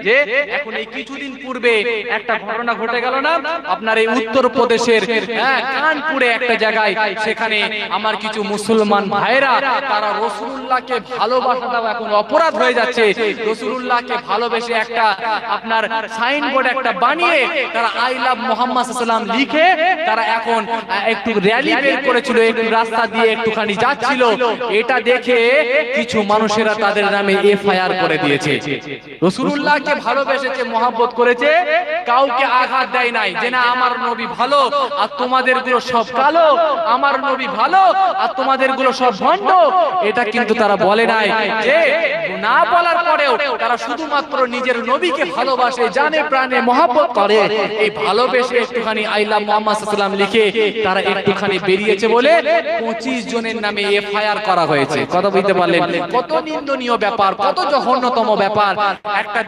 যে এখন এই কিছুদিন পূর্বে একটা ঘটনা ঘটে গেল না আপনার এই উত্তরপ্রদেশের কানপুরে একটা জায়গায়, সেখানে আমার কিছু মুসলমান ভাইরা তারা রাসূলুল্লাহকে ভালোবাসাটাও এখন অপরাধ হয়ে যাচ্ছে। রাসূলুল্লাহকে ভালোবেসে একটা আপনার সাইনবোর্ড একটা বানিয়ে তারা আই লাভ মুহাম্মদ সাল্লাল্লাহু আলাইহি ওয়াসাল্লাম লিখে তারা এখন একটু র্যালি বের করেছিল, একটু রাস্তা দিয়ে একটুখানি যাচ্ছিল। এটা দেখে কিছু মানুষেরা তাদের নামে এফআইআর করে দিয়েছে। রাসূলুল্লাহকে ভালোবেসেছে, মহব্বত করেছে, কাউকে আঘাত দেয় নাই যে না আমার নবী ভালো আর তোমাদের গুলো সব কালো, আমার নবী ভালো আর তোমাদের গুলো সব ভণ্ড, এটা কিন্তু তারা বলে নাই। যে না বলার পরেও তারা শুধুমাত্র নিজের নবীকে ভালোবাসে, জানে প্রাণে মহব্বত করে, এই ভালোবেসে একটুখানি আই লাভ মুহাম্মদ সাল্লাল্লাহু আলাইহি ওয়াসাল্লাম লিখে তারা একটুখানি বেরিয়েছে বলে 25 জনের নামে এফআইআর করা হয়েছে। কথা বুঝতে পারলেন? কত নিন্দনীয় ব্যাপার, কত জঘন্যতম ব্যাপার। একটা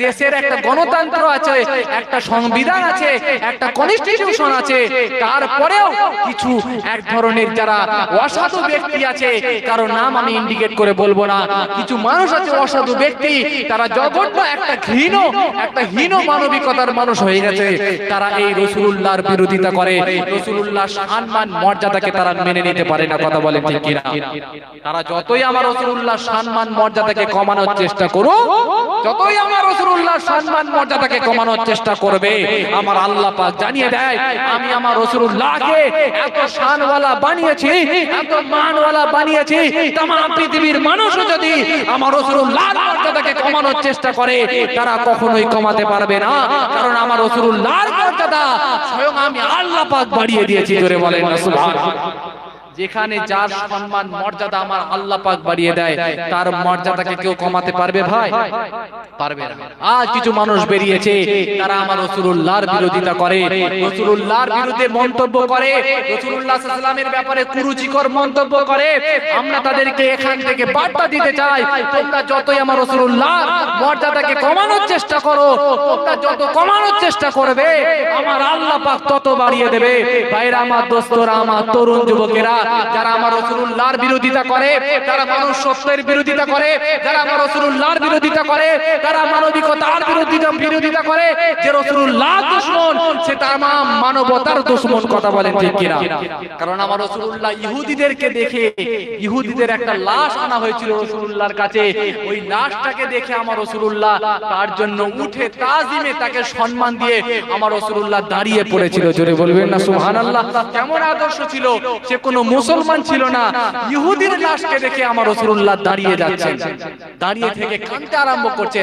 দেশের একটা গণতন্ত্র আছে, একটা সংবিধান আছে, একটা কনস্টিটিউশন আছে, তারপরেও কিছু এক ধরনের যারা অসাধু ব্যক্তি আছে, কারো নাম আমি ইন্ডিকেট করে বলবো না, কিছু মানুষ আছে অসাধু ব্যক্তি, তারা জঘন্য একটা হীন মানবিকতার মানুষ হয়ে গেছে। তারা এই রাসূলুল্লাহর বিরোধিতা করে, রাসূলুল্লাহর সম্মান মর্যাদাকে তারা মেনে নিতে পারে না। কথা বলেন ঠিক কিনা? তারা যতই আমার রাসূলুল্লাহর সম্মান মর্যাদাকে কমানোর চেষ্টা করুক, যতই আমার রাসূলুল্লাহর সম্মান মর্যাদাকে কমানোর চেষ্টা করবে, আমার আল্লাহ পাক জানিয়ে দেয় আমি আমার রাসূলুল্লাহকে এত শানওয়ালা বানিয়েছি, এত মানওয়ালা বানিয়েছি, तमाम পৃথিবীর মানুষও যদি আমার রাসূলুল্লাহর মর্যাদাকে কমানোর চেষ্টা করে তারা কখনোই কমাতে পারবে না, কারণ আমার রাসূলুল্লাহর মর্যাদা স্বয়ং আমি আল্লাহ পাক বাড়িয়ে দিয়েছি। জোরে বলেন না সুবহানাল্লাহ। যেখানে যার সম্মান মর্যাদা আমার আল্লাহ পাক বাড়িয়ে দেয়, তার মর্যাদাকে কেউ কমাতে পারবে ভাই? পারবে না। আজ কিছু মানুষ বেরিয়েছে, তারা আমার রাসূলুল্লাহর বিরোধিতা করে, রাসূলুল্লাহর বিরুদ্ধে মন্তব্য করে, রাসূলুল্লাহ সাল্লাল্লাহু আলাইহি ওয়াসাল্লামের ব্যাপারে কুরুচিকর মন্তব্য করে। আমরা তাদেরকে এখান থেকে বার্তা দিতে চাই, তোমরা যতই আমার রাসূলুল্লাহর মর্যাদাকে কমানোর চেষ্টা করো, তোমরা যত কমানোর চেষ্টা করবে আমার আল্লাহ পাক তত বাড়িয়ে দেবে। ভাইরা আমার, দোস্তরা আমার, তরুণ যুবকেরা, যারা আমার রাসূলুল্লাহর বিরোধিতা করে, যারা মানুষ সত্যের বিরোধিতা করে, যারা আমার রাসূলুল্লাহর বিরোধিতা করে, যারা মানবিকতার বিরোধিতা করে, যে রাসূলুল্লাহ দুশমন সে तमाम মানবতার দুশমন। কথা বলেন ঠিক কিনা? কারণ আমার রাসূলুল্লাহ ইহুদিদেরকে দেখে, ইহুদিদের একটা লাশ আনা হয়েছিল রাসূলুল্লাহর কাছে, ওই লাশটাকে দেখে আমার রাসূলুল্লাহ তার জন্য উঠে তাজিমে তাকে সম্মান দিয়ে আমার রাসূলুল্লাহ দাঁড়িয়ে পড়েছিল। জোরে বলবেন না সুবহানাল্লাহ। কেমন আদর্শ ছিল! সে কোনো মুসলমান ছিল না, ইহুদির লাশকে দেখে আমার রাসূলুল্লাহ দাঁড়িয়ে যাচ্ছেন, দাঁড়িয়ে থেকে কাঁদতে আরম্ভ করছেন।